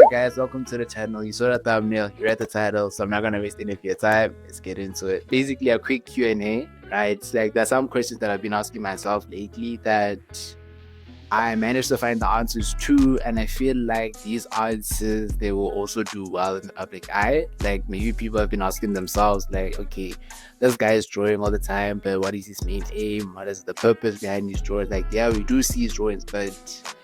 guys, welcome to the channel. You saw the thumbnail, you read the title, so I'm not gonna waste any of your time. Let's get into it. Basically a quick Q&A, right? It's like there's some questions that I've been asking myself lately that I managed to find the answers to, and I feel like these answers, they will also do well in the public eye. Like maybe people have been asking themselves like, okay, this guy is drawing all the time, but what is his main aim? What is the purpose behind his drawings? Like, yeah, we do see his drawings, but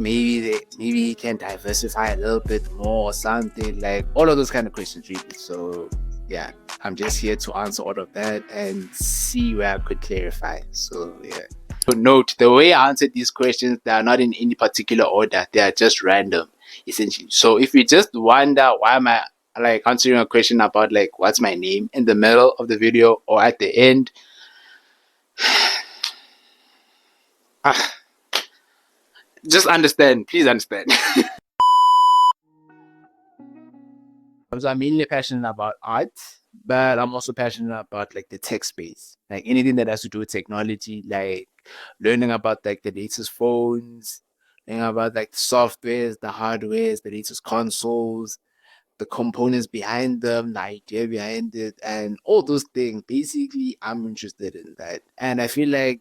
maybe he can diversify a little bit more or something, like all of those kind of questions really. So yeah, I'm just here to answer all of that and see where I could clarify. So yeah, so note the way I answered these questions, they are not in any particular order, they are just random essentially. So if you just wonder why am I like answering a question about like what's my name in the middle of the video or at the end, just understand, please understand. So I'm mainly passionate about art, but I'm also passionate about like the tech space, like anything that has to do with technology, like learning about like the latest phones, learning about like the softwares, the hardwares, the latest consoles, the components behind them, the idea behind it, and all those things. Basically, I'm interested in that. And I feel like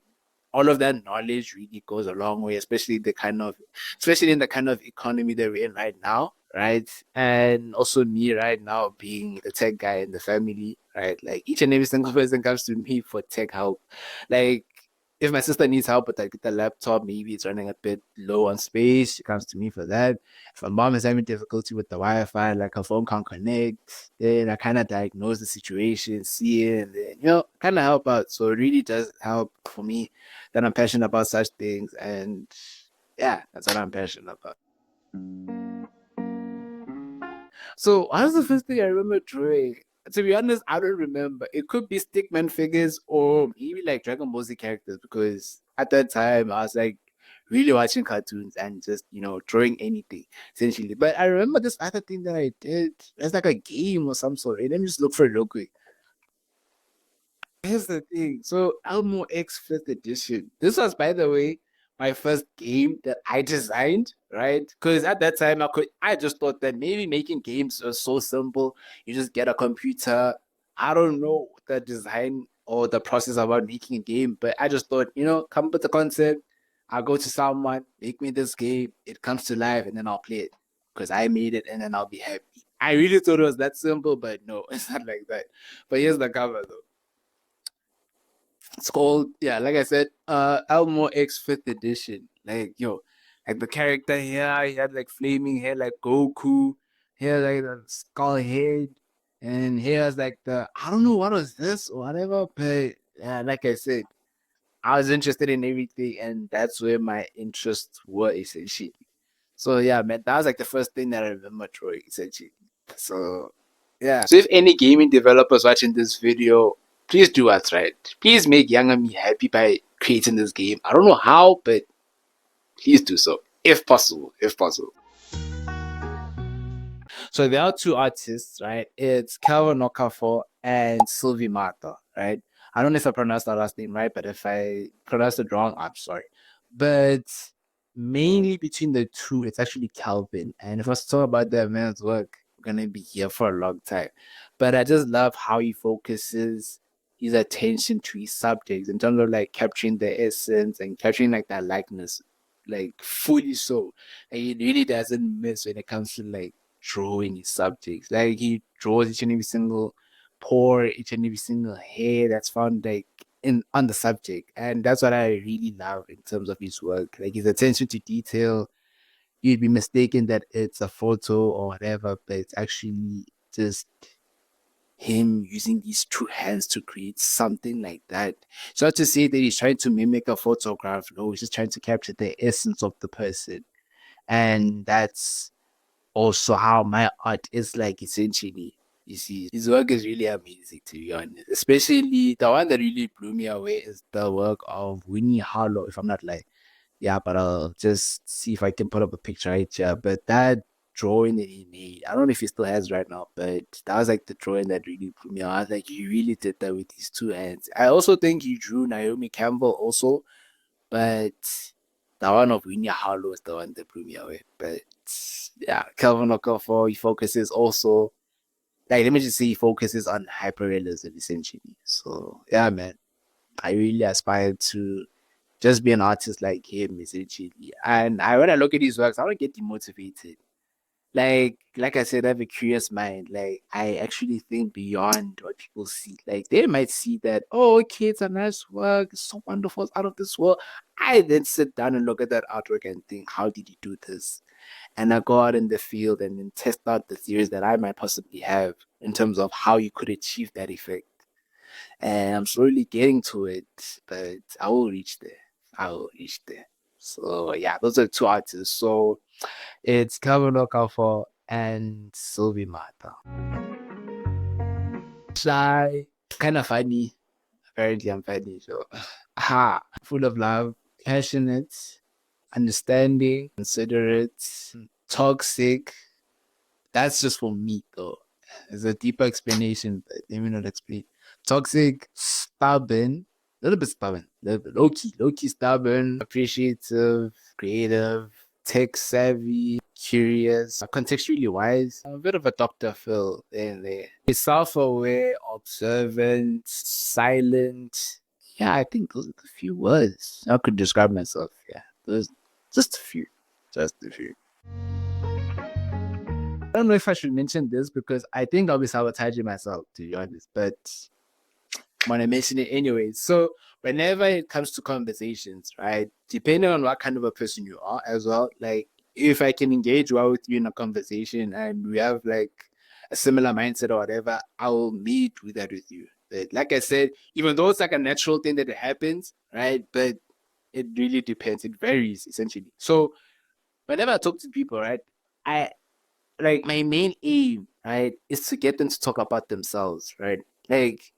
all of that knowledge really goes a long way, especially in the kind of economy that we're in right now, right? And also me right now being the tech guy in the family, right? Like each and every single person comes to me for tech help. Like if my sister needs help with like the laptop, maybe it's running a bit low on space, she comes to me for that. If my mom is having difficulty with the Wi-Fi, like her phone can't connect, then I kind of diagnose the situation, see it, and then kind of help out. So it really does help for me that I'm passionate about such things, and yeah, that's what I'm passionate about. So what was the first thing I remember drawing? To be honest, I don't remember. It could be stickman figures or maybe like Dragon Ball Z characters, because at that time I was like really watching cartoons and just drawing anything essentially. But I remember this other thing that I did. It's like a game or some sort. Let me just look for it real quick. Here's the thing. So Elmo X Fifth Edition. This was, by the way, my first game that I designed, right? Because at that time I just thought that maybe making games was so simple. You just get a computer. I don't know the design or the process about making a game, but I just thought, come up with the concept. I'll go to someone, make me this game, it comes to life, and then I'll play it. Because I made it and then I'll be happy. I really thought it was that simple, but no, it's not like that. But here's the cover though. It's called, yeah, like I said, Elmo X Fifth Edition. Like, like the character here, he had like flaming hair like Goku. Here, like the skull head. And here's like I don't know what was this or whatever, but yeah, like I said, I was interested in everything, and that's where my interests were essentially. So yeah, man, that was like the first thing that I remember drawing essentially. So yeah. So if any gaming developers watching this video, please do what's right. Please make younger me happy by creating this game. I don't know how, but please do so if possible. If possible. So there are two artists, right? It's Calvin Okafor and Sylvie Mata, right? I don't know if I pronounced that last name right, but if I pronounced it wrong, I'm sorry. But mainly between the two, it's actually Calvin. And if I was to talk about that man's work, we're gonna be here for a long time. But I just love how he focuses his attention to his subjects in terms of like capturing the essence and capturing like that likeness, like fully so. And he really doesn't miss when it comes to like drawing his subjects. Like he draws each and every single pore, each and every single hair that's found like in on the subject. And that's what I really love in terms of his work. Like his attention to detail. You'd be mistaken that it's a photo or whatever, but it's actually just him using these two hands to create something like that. So not to say that he's trying to mimic a photograph, no, he's just trying to capture the essence of the person. And that's also how my art is like essentially. You see, his work is really amazing to be honest. Especially the one that really blew me away is the work of Winnie Harlow, if I'm not lying. Yeah, but I'll just see if I can put up a picture right here. But that drawing that he made, I don't know if he still has right now, but that was like the drawing that really blew me out. I was like, he really did that with his two hands. I also think he drew Naomi Campbell also, but the one of Winnie Harlow is the one that blew me away. But yeah, Calvin Okafor, he focuses also, like, let me just say he focuses on hyperrealism essentially. So yeah, man, I really aspire to just be an artist like him essentially. And when I look at his works, I don't get demotivated. Like I said, I have a curious mind. Like I actually think beyond what people see. Like they might see that, oh, okay, it's a nice work, it's so wonderful, it's out of this world. I then sit down and look at that artwork and think, how did he do this? And I go out in the field and then test out the theories that I might possibly have in terms of how you could achieve that effect. And I'm slowly getting to it, but I will reach there. I will reach there. So yeah, those are two artists. So it's Calvin Okafor and Sylvie Mata. Shy, kind of funny. Apparently, I'm funny. So, ha, full of love, passionate, understanding, considerate, toxic. That's just for me, though. There's a deeper explanation, but let me not explain. Toxic, stubborn, a little bit stubborn, a little bit low key stubborn, appreciative, creative, tech savvy, curious, contextually wise, a bit of a Dr. Phil in there. He's self-aware, observant, silent. Yeah, I think those are the few words I could describe myself. Yeah, those just a few, just a few. I don't know if I should mention this because I think I'll be sabotaging myself, to be honest, but I'm gonna mention it anyway. So whenever it comes to conversations, right, depending on what kind of a person you are as well, like if I can engage well with you in a conversation and we have like a similar mindset or whatever, I'll meet with that with you. But like I said, even though it's like a natural thing that it happens, right? But it really depends. It varies essentially. So whenever I talk to people, right, I like my main aim, right, is to get them to talk about themselves, right? Like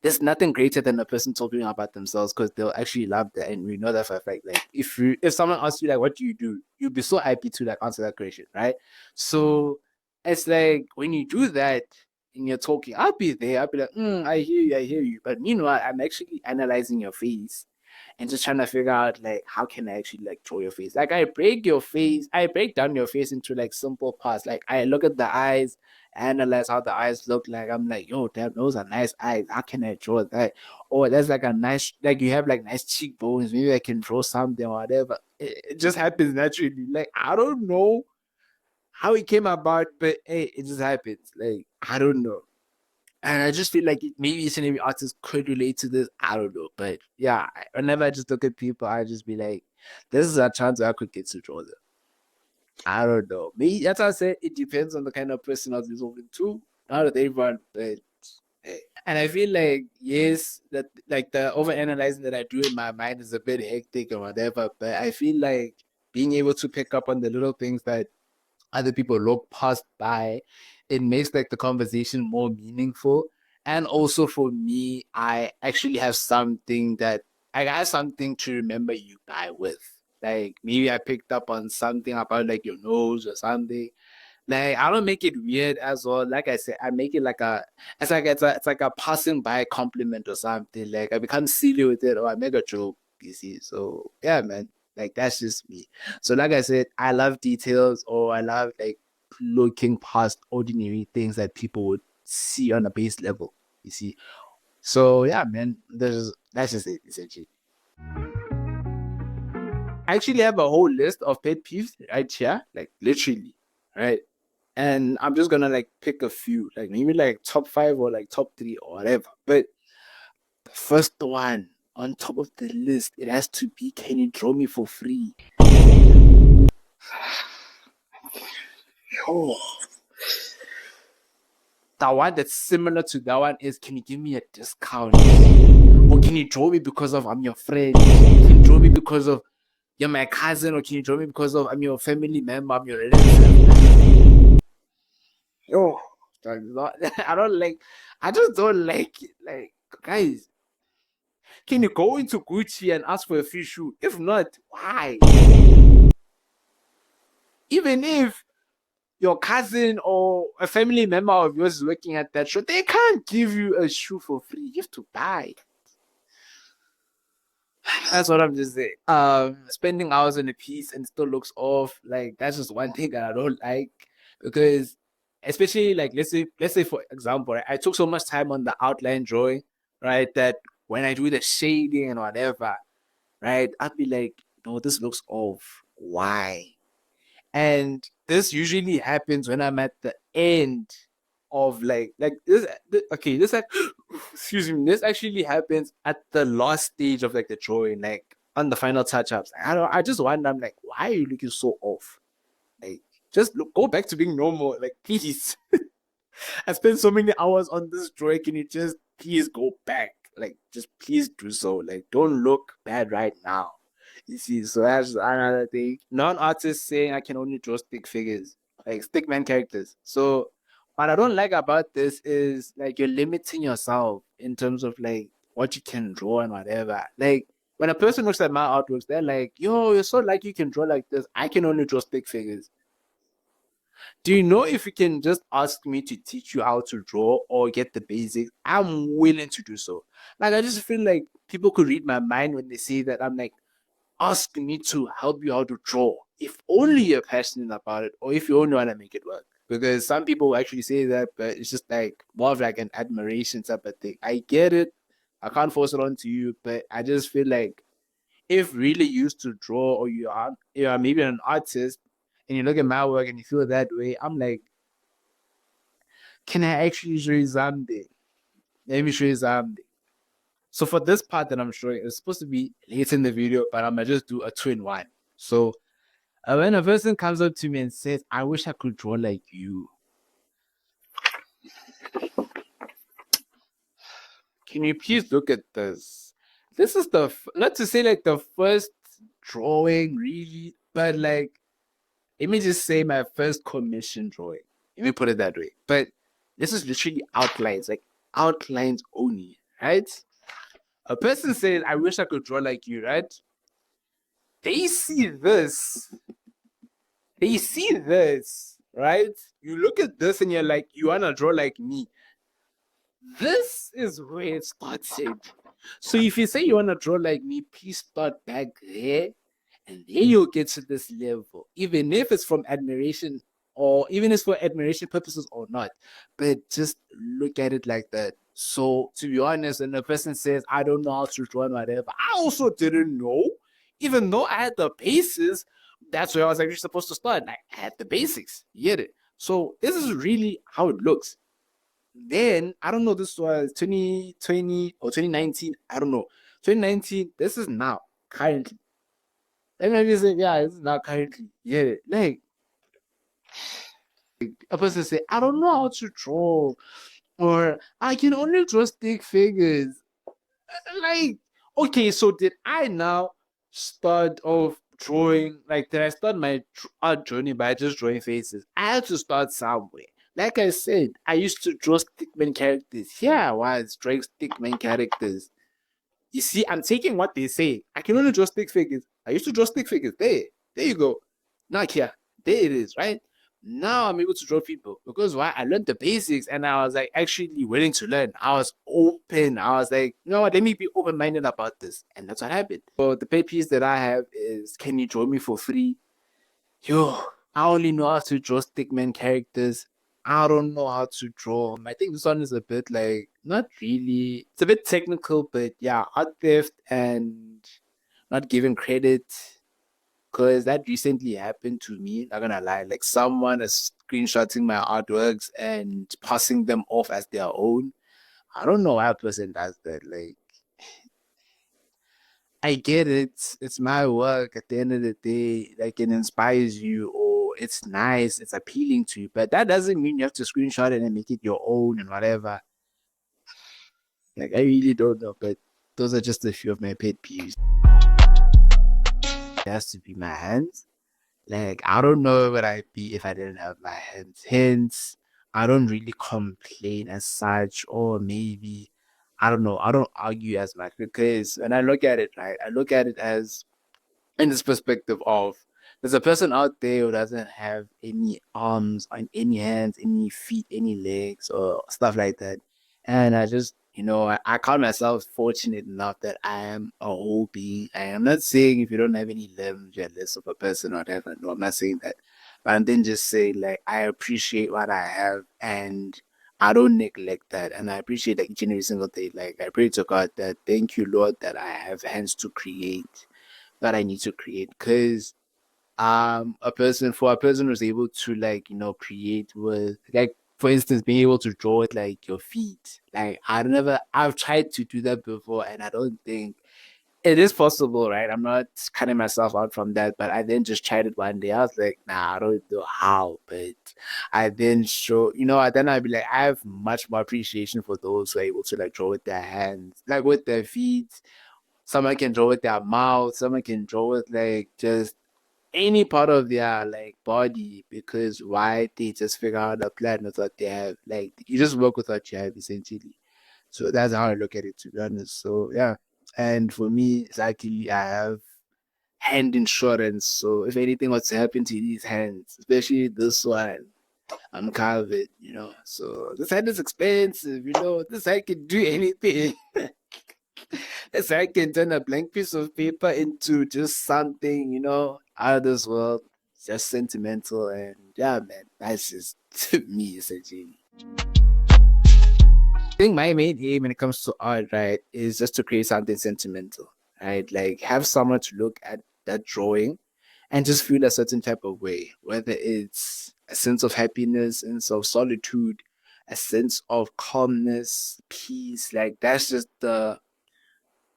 there's nothing greater than a person talking about themselves because they'll actually love that, and we know that for a fact. Like if someone asks you like what do you do, you'll be so happy to like answer that question, right? So it's like when you do that and you're talking, I'll be there, I'll be like, I hear you. But meanwhile, I'm actually analyzing your face and just trying to figure out like how can I actually like draw your face. Like I break down your face into like simple parts. Like I look at the eyes, analyze how the eyes look like. I'm like, yo, damn, those are nice eyes. How can I draw that? Or there's like a nice, like you have like nice cheekbones. Maybe I can draw something or whatever. It just happens naturally. Like I don't know how it came about, but hey, it just happens. Like I don't know. And I just feel like maybe each and every artist could relate to this. I don't know. But yeah, whenever I just look at people, I just be like, this is a chance where I could get to draw them. I don't know. Me, that's how I said it depends on the kind of person I was resolving to. Not with everyone, but hey. And I feel like, yes, that like the over analyzing that I do in my mind is a bit hectic or whatever. But I feel like being able to pick up on the little things that other people look past by, it makes like the conversation more meaningful. And also for me, I actually have something that I have something to remember you by with. Like maybe I picked up on something about like your nose or something. Like I don't make it weird as well. Like I said, I make it like it's like a passing by compliment or something. Like I become silly with it or I make a joke, you see. So yeah, man. Like that's just me. So like I said, I love details or I love like looking past ordinary things that people would see on a base level. You see. So yeah, man. That's just it essentially. I actually have a whole list of pet peeves right here, like literally, right? And I'm just gonna like pick a few, like maybe like top five or like top three or whatever. But the first one on top of the list, it has to be can you draw me for free? Oh. The one that's similar to that one is can you give me a discount? Or can you draw me because of I'm your friend? Can you draw me because of you're my cousin? Or can you draw me because of I'm your family member, I'm your relative? Yo, I don't like. I just don't like it. Like, guys, can you go into Gucci and ask for a free shoe? If not, why? Even if your cousin or a family member of yours is working at that shop, they can't give you a shoe for free. You have to buy. That's what I'm just saying. Spending hours on a piece and still looks off, like that's just one thing that I don't like because especially like let's say for example, right, I took so much time on the outline drawing, right? That when I do the shading and whatever, right, I'd be like, no, this looks off. Why? And this usually happens when I'm at the end of like this okay, excuse me, this actually happens at the last stage of like the drawing, like on the final touch-ups. I just wonder, I'm like, why are you looking so off? Like, just look, go back to being normal. Like, please. I spent so many hours on this drawing. Can you just please go back? Like, just please do so. Like, don't look bad right now. You see, so that's another thing. Non-artists saying I can only draw stick figures, like stick man characters. So what I don't like about this is like you're limiting yourself in terms of like what you can draw and whatever. Like when a person looks at my artworks, they're like, yo, you're so lucky you can draw like this. I can only draw stick figures. Do you know if you can just ask me to teach you how to draw or get the basics? I'm willing to do so. Like, I just feel like people could read my mind when they say that I'm like, ask me to help you how to draw. If only you're passionate about it or if you only want to make it work. Because some people actually say that, but it's just like more of like an admiration type of thing. I get it. I can't force it onto you, but I just feel like if really used to draw or you are maybe an artist and you look at my work and you feel that way, I'm like, can I actually show you something? Let me show you something. So for this part that I'm showing, it's supposed to be late in the video, but I'm gonna just do a two in one. So when a person comes up to me and says, I wish I could draw like you, can you please look at this? This is not to say like the first drawing really, but like let me just say my first commission drawing. Let me put it that way. But this is literally outlines, like outlines only, right? A person says, I wish I could draw like you, right? They see this. They see this, right? You look at this and you're like, you want to draw like me. This is where it started. So if you say you want to draw like me, please start back there and then you'll get to this level, even if it's from admiration or even if it's for admiration purposes or not. But just look at it like that. So to be honest, when a person says, I don't know how to draw and whatever, I also didn't know. Even though I had the basis, that's where I was actually supposed to start. Like, I had the basics. You get it? So this is really how it looks. Then I don't know, this was 2020 or 2019. I don't know. 2019, this is now, currently. And then you say, yeah, it's not currently. Yeah, like a person say, I don't know how to draw, or I can only draw stick figures. Like, okay, so did I now start off drawing? Like, did I start my art journey by just drawing faces? I had to start somewhere. Like I said, I used to draw stickman characters. Here I was drawing stickman characters. You see, I'm taking what they say. I can only draw stick figures. I used to draw stick figures. There you go. Not here. There it is, right? Now I'm able to draw people because why? I learned the basics and I was like actually willing to learn. I was open. I was like, you know what? Let me be open minded about this, and that's what happened. So the pay piece that I have is, can you draw me for free? Yo, I only know how to draw stickman characters. I don't know how to draw. I think this one is a bit like, not really. It's a bit technical, but yeah, art theft and not giving credit. Because that recently happened to me, not gonna lie. Like someone is screenshotting my artworks and passing them off as their own. I don't know why a person does that. Like, I get it. It's my work at the end of the day. Like it inspires you or it's nice, it's appealing to you. But that doesn't mean you have to screenshot it and make it your own and whatever. Like I really don't know. But those are just a few of my pet peeves. It has to be my hands. Like I don't know what I'd be if I didn't have my hands. Hence, I don't really complain as such, or maybe I don't know. I don't argue as much because when I look at it, right, I look at it as in this perspective of there's a person out there who doesn't have any arms and any hands, any feet, any legs, or stuff like that. And I just, I count myself fortunate enough that I am a whole being. I am not saying if you don't have any limbs, you're less of a person or whatever. No, I'm not saying that. But I'm then just saying, like, I appreciate what I have and I don't neglect that. And I appreciate like each and every single day. Like, I pray to God that thank you, Lord, that I have hands to create, that I need to create. Because a person who's able to like create with like for instance being able to draw with like your feet, like I've tried to do that before and I don't think it is possible, right? I'm not cutting myself out from that, but I then just tried it one day. I was like, nah, I don't know how, but I then then I'd be like, I have much more appreciation for those who are able to like draw with their hands, like with their feet. Someone can draw with their mouth, someone can draw with like just any part of their like body, because why they just figure out a plan with what they have. Like you just work with what you have essentially. So that's how I look at it, to be honest. So yeah. And for me, it's actually I have hand insurance. So if anything was to happen to these hands, especially this one, I'm covered. So this hand is expensive. This hand can do anything. It's like I can turn a blank piece of paper into just something, out of this world. Just sentimental and yeah, man, that's just me essentially. I think my main aim when it comes to art, right, is just to create something sentimental, right? Like have someone to look at that drawing and just feel a certain type of way, whether it's a sense of happiness, a sense of solitude, a sense of calmness, peace. Like that's just the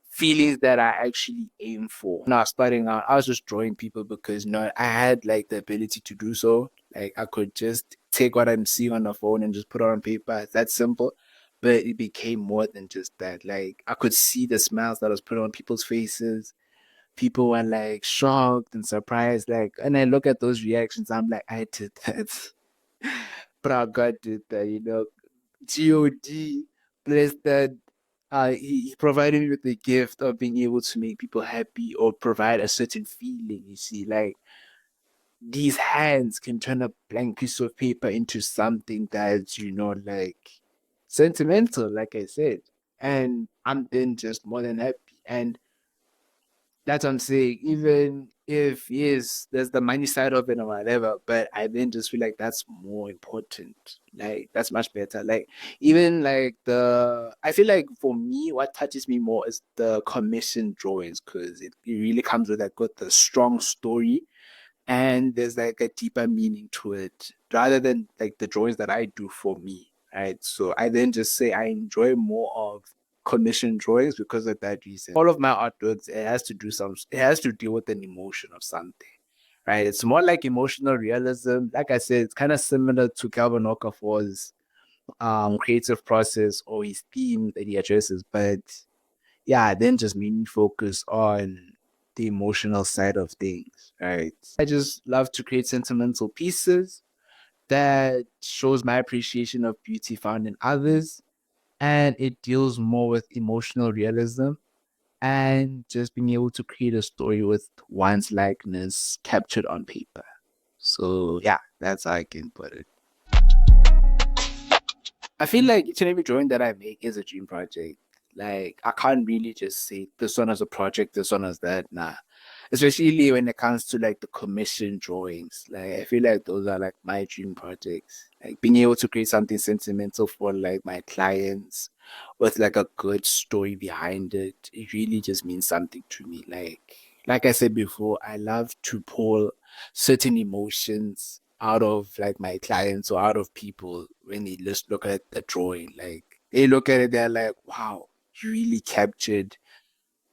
feelings that I actually aim for. When I was starting out, I was just drawing people because I had like the ability to do so. Like I could just take what I'm seeing on the phone and just put it on paper. It's that simple. But it became more than just that. Like I could see the smiles that was put on people's faces. People were like shocked and surprised. Like, and I look at those reactions, I'm like, I did that. But God did that. God bless that he provided me with the gift of being able to make people happy or provide a certain feeling. You see, like these hands can turn a blank piece of paper into something that's like sentimental, like I said. And I'm then just more than happy. And that's what I'm saying. Even if yes, there's the money side of it or whatever, but I then just feel like that's more important. Like that's much better. Like even like I feel like for me, what touches me more is the commission drawings because it really comes with like with a strong story and there's like a deeper meaning to it rather than like the drawings that I do for me, right? So I then just say I enjoy more of commission drawings because of that reason. All of my artworks, it has to deal with an emotion of something, right? It's more like emotional realism. Like I said, it's kind of similar to Calvin Okafor's creative process or his theme that he addresses, but yeah, then just mainly focus on the emotional side of things, right? I just love to create sentimental pieces that shows my appreciation of beauty found in others, and it deals more with emotional realism and just being able to create a story with one's likeness captured on paper. So yeah, that's how I can put it. I feel like each and every drawing that I make is a dream project. Like I can't really just say this one as a project, this one as that. Nah. Especially when it comes to like the commission drawings. Like I feel like those are like my dream projects. Like being able to create something sentimental for like my clients with like a good story behind it. It really just means something to me. Like I said before, I love to pull certain emotions out of like my clients or out of people when they just look at the drawing. Like they look at it, they're like, wow, you really captured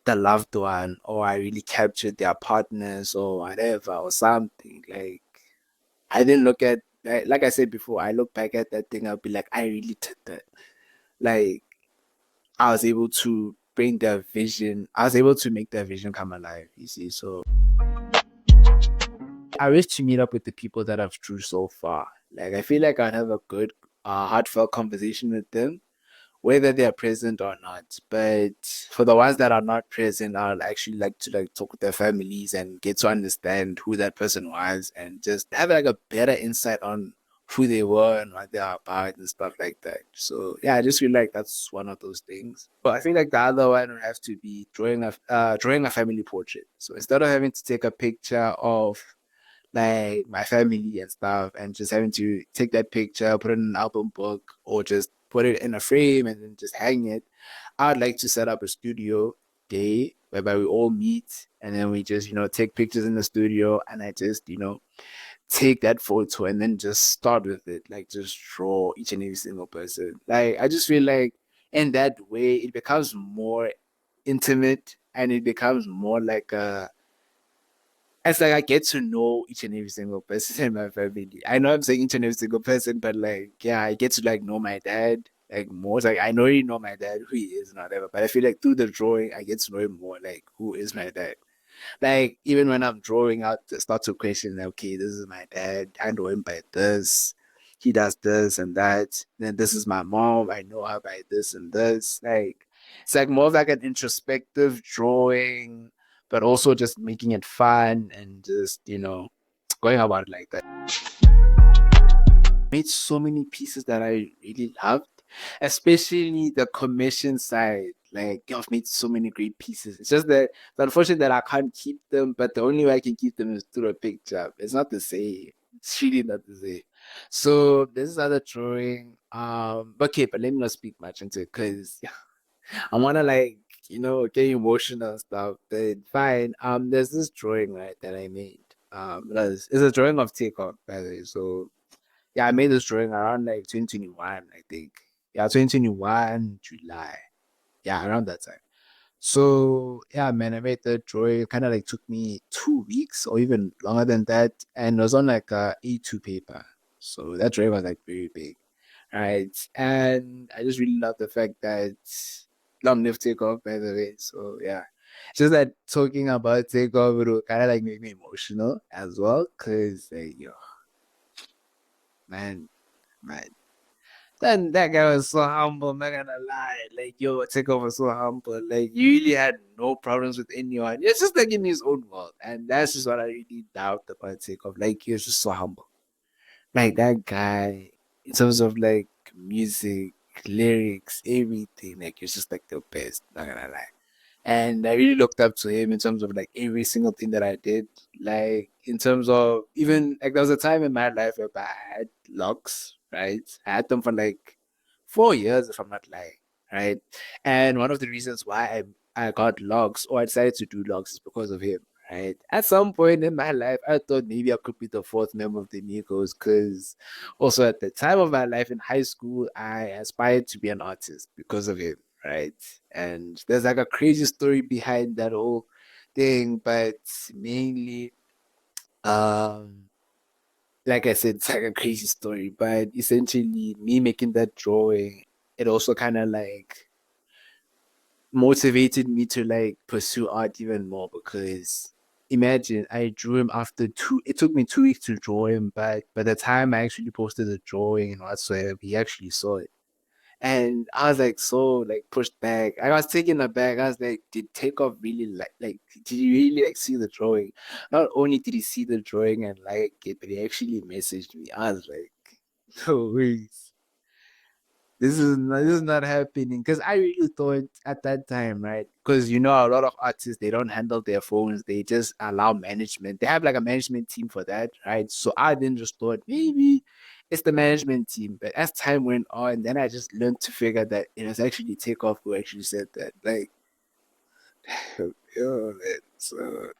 the loved one, or I really captured their partners or whatever or something. Like I didn't look at like I said before, I look back at that thing, I'll be like, I really did that. Like I was able to bring their vision, I was able to make their vision come alive, you see. So I wish to meet up with the people that I've drew so far. Like I feel like I'd have a good, heartfelt conversation with them, whether they're present or not. But for the ones that are not present, I'd actually like to like talk with their families and get to understand who that person was and just have like a better insight on who they were and what they're about and stuff like that. So yeah, I just feel like that's one of those things. But I feel like the other one would have to be drawing a family portrait. So instead of having to take a picture of like my family and stuff and just having to take that picture, put it in an album book, or just put it in a frame and then just hang it, I'd like to set up a studio day whereby we all meet and then we just, take pictures in the studio and I just, take that photo and then just start with it. Like just draw each and every single person. Like I just feel like in that way it becomes more intimate and it becomes more like a it's like I get to know each and every single person in my family. I know I'm saying each and every single person, but like, yeah, I get to like know my dad like more. It's like I know you know my dad, who he is and whatever. But I feel like through the drawing, I get to know him more. Like, who is my dad? Like even when I'm drawing out, I start to question, like, okay, this is my dad. I know him by this. He does this and that. Then this is my mom. I know her by this and this. Like it's like more of like an introspective drawing, but also just making it fun and just, going about it like that. Made so many pieces that I really loved, especially the commission side. Like, I've made so many great pieces. It's just that it's unfortunate that I can't keep them, but the only way I can keep them is through a picture. It's not the same. It's really not the same. So this is other drawing. Okay, but let me not speak much into it because yeah, I wanna like, get emotional and stuff. But fine. There's this drawing right that I made. It's a drawing of takeoff, by the way. So yeah, I made this drawing around like 2021, I think. Yeah, 2021, July. Yeah, around that time. So yeah, man, I made that drawing. It kind of like took me 2 weeks or even longer than that. And it was on like a A2 paper. So that drawing was like very big. Right. And I just really love the fact that long live takeoff, by the way. So yeah. Just that talking about takeoff would kind of like make me emotional as well. Cause like, yo, man. Then that guy was so humble, I'm not gonna lie. Like, yo, Takeover was so humble. Like, you really had no problems with anyone. It's just like in his own world. And that's just what I really doubt about Takeoff. Like, he was just so humble. Like, that guy, in terms of like music, lyrics, everything, like, he's just like the best, not gonna lie. And I really looked up to him in terms of like every single thing that I did. Like in terms of even like there was a time in my life where I had locks, right? I had them for like 4 years, if I'm not lying, right? And one of the reasons why I got logs or I decided to do logs is because of him, right? At some point in my life, I thought maybe I could be the fourth member of the Migos because also at the time of my life in high school, I aspired to be an artist because of him, right? And there's like a crazy story behind that whole thing, but mainly, um, like I said, it's like a crazy story. But essentially, me making that drawing, it also kind of like motivated me to like pursue art even more because imagine I drew him after it took me 2 weeks to draw him, but by the time I actually posted the drawing and whatsoever, he actually saw it. And I was like so like pushed back. I was taken aback. I was like, did Takeoff really like did he really like see the drawing? Not only did he see the drawing and like it, but he actually messaged me. I was like, no ways. This is not happening. Because I really thought at that time, right? Because a lot of artists they don't handle their phones, they just allow management. They have like a management team for that, right? So I then just thought maybe it's the management team. But as time went on, then I just learned to figure that it was actually Takeoff who actually said that. Like, yo, man. So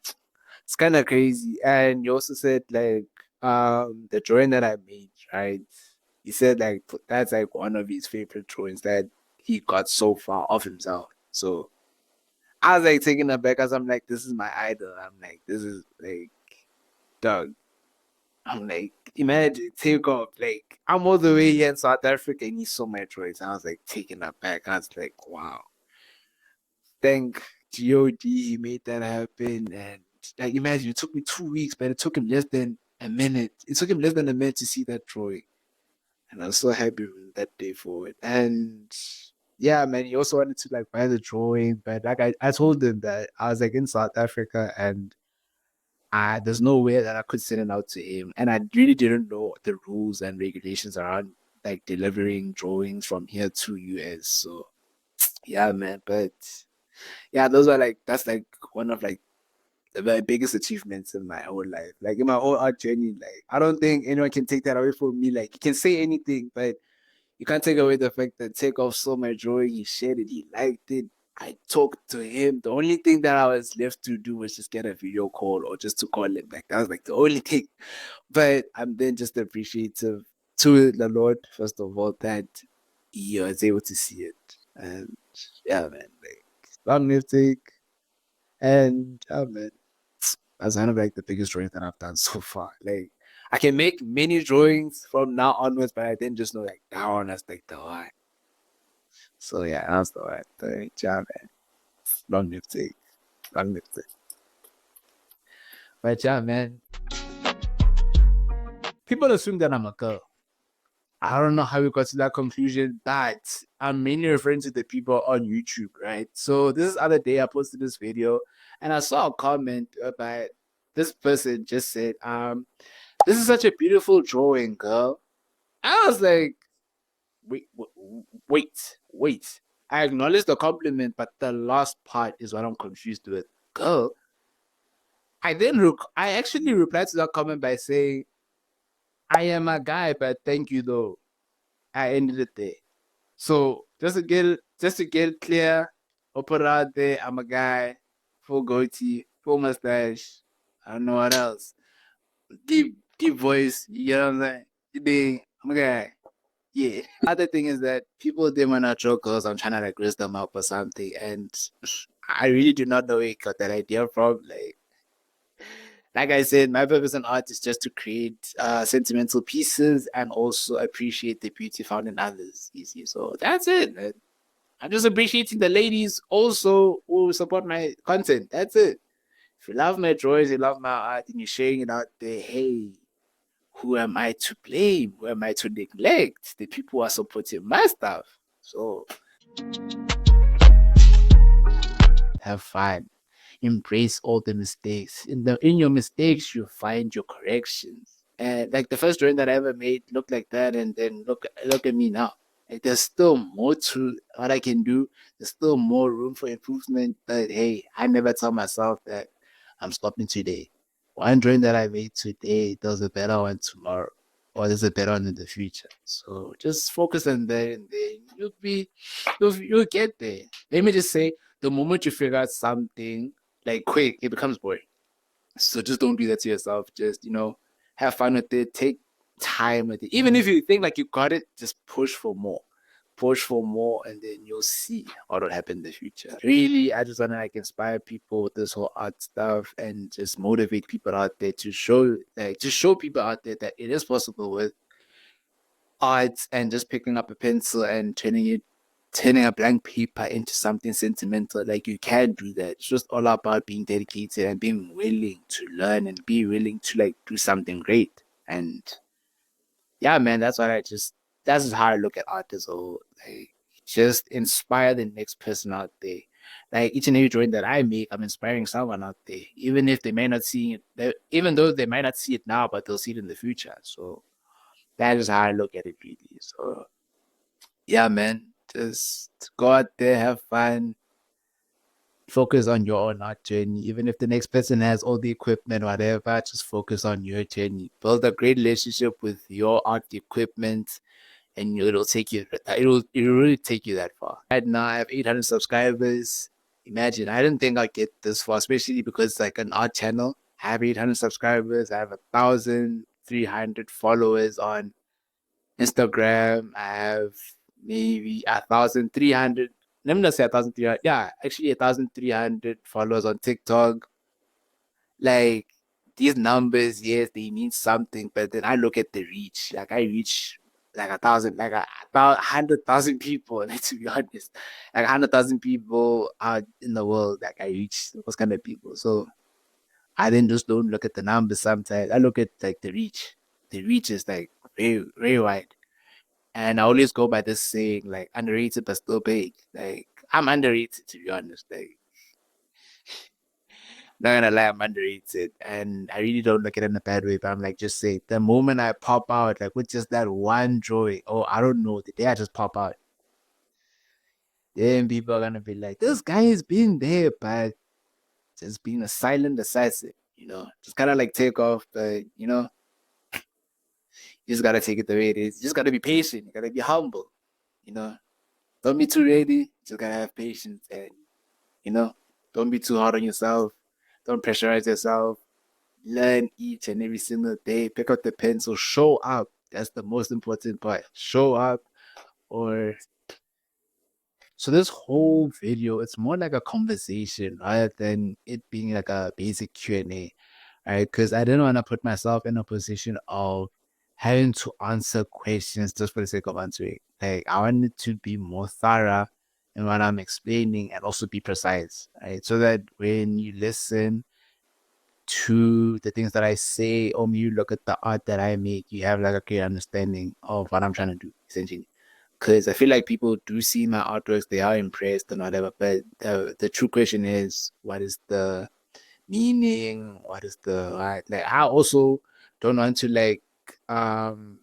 it's kind of crazy. And you also said like the drawing that I made, right? He said like that's like one of his favorite drawings that he got so far of himself. So I was like taken aback because I'm like, this is my idol. I'm like, this is like Doug. I'm like, imagine take off. Like I'm all the way here in South Africa and he saw my drawings. I was like taken aback. I was like, wow. Thank God he made that happen. And like imagine it took me 2 weeks, but it took him less than a minute. It took him less than a minute to see that drawing. And I was so happy from that day forward. And yeah, man, he also wanted to like buy the drawing, but like I told him that I was like in South Africa and there's no way that I could send it out to him. And I really didn't know the rules and regulations around like delivering drawings from here to US. So yeah, man. But yeah, those are like that's like one of like the very biggest achievements in my whole life. Like in my whole art journey, like I don't think anyone can take that away from me. Like you can say anything, but you can't take away the fact that Takeoff saw my drawing, he shared it, he liked it. I talked to him. The only thing that I was left to do was just get a video call or just to call him. Like that was like the only thing. But I'm then just appreciative to the Lord, first of all, that he was able to see it. And yeah, man, like long live Take. And yeah, man, that's kind of like the biggest drawing that I've done so far. Like I can make many drawings from now onwards, but I didn't just know like that one that's like the one. So yeah, that's the one. The job, man. Long live Take. Long live Take. But yeah, man. People assume that I'm a girl. I don't know how we got to that conclusion, but I'm mainly referring to the people on YouTube, right? So this other day I posted this video and I saw a comment about this person just said, this is such a beautiful drawing, girl. I was like, wait. I acknowledge the compliment, but the last part is what I'm confused with. Girl, I actually replied to that comment by saying, I am a guy, but thank you though. I ended it there. So just to get it clear, I'll put it out there. I'm a guy, full goatee, full mustache. I don't know what else. Deep voice. You know what I'm saying? I'm a guy. Yeah. Other thing is that people they might not joke because I'm trying to like raise them up or something, and I really do not know where he got that idea from. Like I said, my purpose in art is just to create sentimental pieces and also appreciate the beauty found in others. Easy. So that's it. Man. I'm just appreciating the ladies also who support my content. That's it. If you love my drawings, you love my art, and you're sharing it out there, hey, who am I to blame? Who am I to neglect? The people who are supporting my stuff. So have fun. Embrace all the mistakes. In your mistakes, you find your corrections. And like the first drawing that I ever made looked like that, and then look at me now. Like there's still more to what I can do. There's still more room for improvement. But hey, I never tell myself that I'm stopping today. One drawing that I made today, there's a better one tomorrow, or there's a better one in the future. So just focus on that, and then you'll get there. Let me just say, the moment you figure out something like quick, it becomes boring. So just don't do that to yourself. Just, have fun with it. Take time with it. Even if you think like you got it, just push for more. Push for more, and then you'll see what will happen in the future. Really, I just want to like inspire people with this whole art stuff and just motivate people out there to show people out there that it is possible with art and just picking up a pencil and turning a blank paper into something sentimental. Like you can do that. It's just all about being dedicated and being willing to learn and be willing to like do something great. And yeah, man, that's just how I look at art as a whole. Like just inspire the next person out there. Like each and every drawing that I make, I'm inspiring someone out there, even if they may not see it, even though they might not see it now, but they'll see it in the future. So that is how I look at it, really. So yeah, man, just go out there, have fun, focus on your own art journey. Even if the next person has all the equipment, whatever, just focus on your journey. Build a great relationship with your art equipment, and it'll really take you that far. Right now, I have 800 subscribers. Imagine, I didn't think I'd get this far, especially because it's like an art channel. I have 800 subscribers. I have 1,300 followers on Instagram. I have maybe 1,300. Let me not say 1,300. Yeah, actually 1,300 followers on TikTok. Like these numbers, yes, they mean something, but then I look at the reach. Like I reach like 1,000, like about 100,000 people. Like, to be honest, like 100,000 people out in the world. Like I reach those kind of people. So I then just don't look at the numbers. Sometimes I look at like the reach. The reach is like very very wide. And I always go by this saying, like, underrated but still big. Like, I'm underrated, to be honest. Like, Not gonna lie, I'm underrated. And I really don't look at it in a bad way, but I'm like, just say the moment I pop out, like with just that one joy, oh, I don't know, the day I just pop out, then people are gonna be like, this guy has been there, but just being a silent assassin, just kind of like take off, but you just gotta take it the way it is. You just gotta be patient. You gotta be humble, you know. Don't be too ready. You just gotta have patience and you know, don't be too hard on yourself. Don't pressurize yourself. Learn each and every single day. Pick up the pencil. Show up. That's the most important part. Show up. Or so this whole video, it's more like a conversation rather than it being like a basic Q&A, right? Because I didn't want to put myself in a position of having to answer questions just for the sake of answering. Like I wanted to be more thorough in what I'm explaining and also be precise, right? So that when you listen to the things that I say, or you look at the art that I make, you have like a clear understanding of what I'm trying to do, essentially. Because I feel like people do see my artworks, they are impressed and whatever, but the true question is, what is the meaning? What is the right? Like, I also don't want to like, um,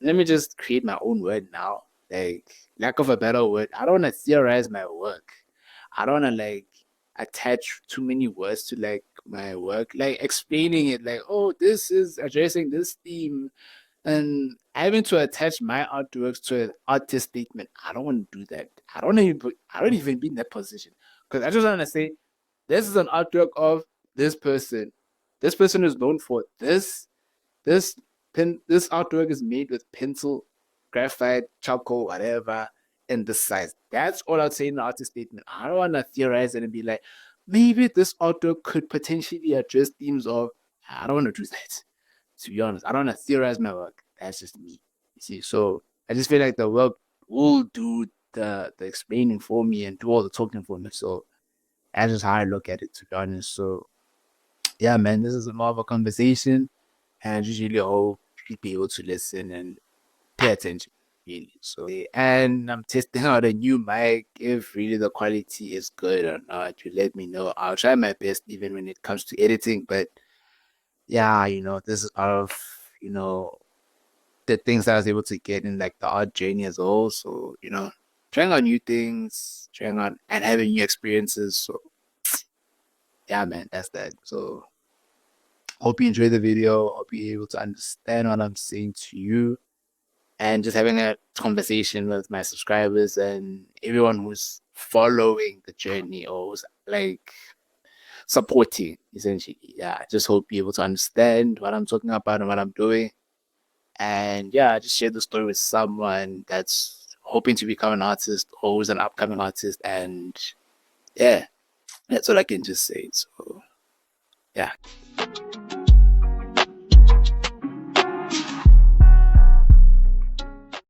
let me just create my own word now. Like, lack of a better word, I don't want to theorize my work. I don't want to like attach too many words to like my work, like explaining it, like, oh, this is addressing this theme and having to attach my artworks to an artist statement. I don't want to do that. I don't even be in that position. Because I just want to say, this is an artwork of this person. This person is known for this. This artwork is made with pencil, graphite, charcoal, whatever, in this size. That's all I'd say in the artist statement. I don't want to theorize it and be like, maybe this artwork could potentially address themes of. I don't want to do that. To be honest, I don't want to theorize my work. That's just me. You see, so I just feel like the work will do the explaining for me and do all the talking for me. So that's just how I look at it, to be honest. So yeah, man, this is more of a conversation, and I just really hope you be able to listen and pay attention. Really. So and I'm testing out a new mic. If really the quality is good or not, you let me know. I'll try my best even when it comes to editing. But yeah, this is out of the things that I was able to get in like the art journey as well. So, trying out new things, trying out and having new experiences. So yeah, man, that's that. So hope you enjoy the video. Hope you're able to understand what I'm saying to you. And just having a conversation with my subscribers and everyone who's following the journey or who's like supporting essentially. Yeah, I just hope you're able to understand what I'm talking about and what I'm doing. And yeah, I just share the story with someone that's hoping to become an artist or who's an upcoming artist. And yeah, that's all I can just say. So yeah.